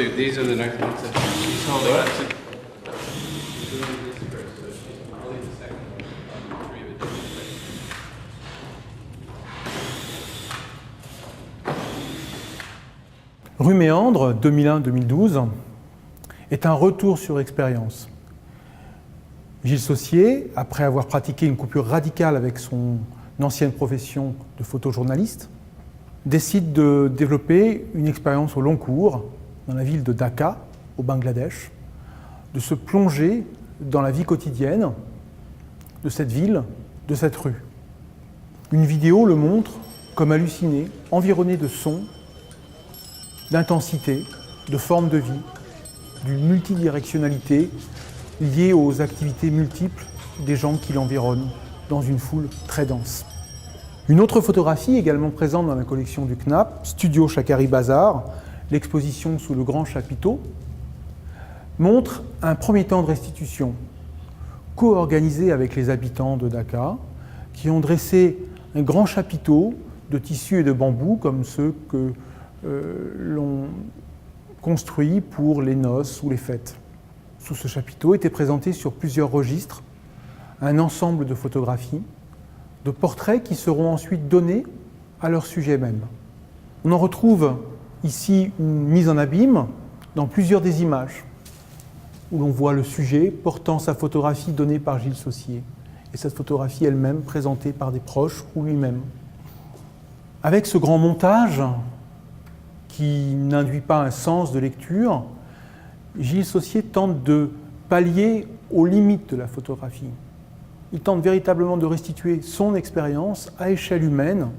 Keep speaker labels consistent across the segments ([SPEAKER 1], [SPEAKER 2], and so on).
[SPEAKER 1] these are the next ones that she's holding on to.
[SPEAKER 2] Rue Méandre, 2001-2012, est un retour sur expérience. Gilles Saussier, après avoir pratiqué une coupure radicale avec son ancienne profession de photojournaliste, décide de développer une expérience au long cours dans la ville de Dhaka, au Bangladesh, de se plonger dans la vie quotidienne de cette ville, de cette rue. Une vidéo le montre comme halluciné, environné de sons, d'intensité, de formes de vie, d'une multidirectionnalité liée aux activités multiples des gens qui l'environnent dans une foule très dense. Une autre photographie également présente dans la collection du CNAP, Studio Chakari Bazar, l'exposition sous le grand chapiteau, montre un premier temps de restitution, co-organisé avec les habitants de Dhaka, qui ont dressé un grand chapiteau de tissu et de bambou, comme ceux que l'on construit pour les noces ou les fêtes. Sous ce chapiteau était présenté sur plusieurs registres un ensemble de photographies, de portraits qui seront ensuite donnés à leur sujet même. On en retrouve ici une mise en abîme dans plusieurs des images, où l'on voit le sujet portant sa photographie donnée par Gilles Saussier, et cette photographie elle-même présentée par des proches ou lui-même. Avec ce grand montage, qui n'induit pas un sens de lecture, Gilles Saussier tente de pallier aux limites de la photographie. Il tente véritablement de restituer son expérience à échelle humaine,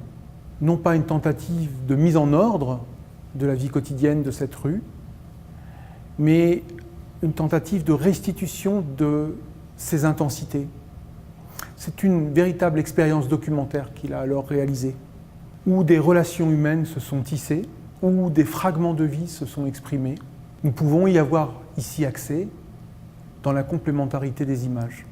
[SPEAKER 2] non pas une tentative de mise en ordre de la vie quotidienne de cette rue, mais une tentative de restitution de ses intensités. C'est une véritable expérience documentaire qu'il a alors réalisée, où des relations humaines se sont tissées, où des fragments de vie se sont exprimés. Nous pouvons y avoir ici accès dans la complémentarité des images.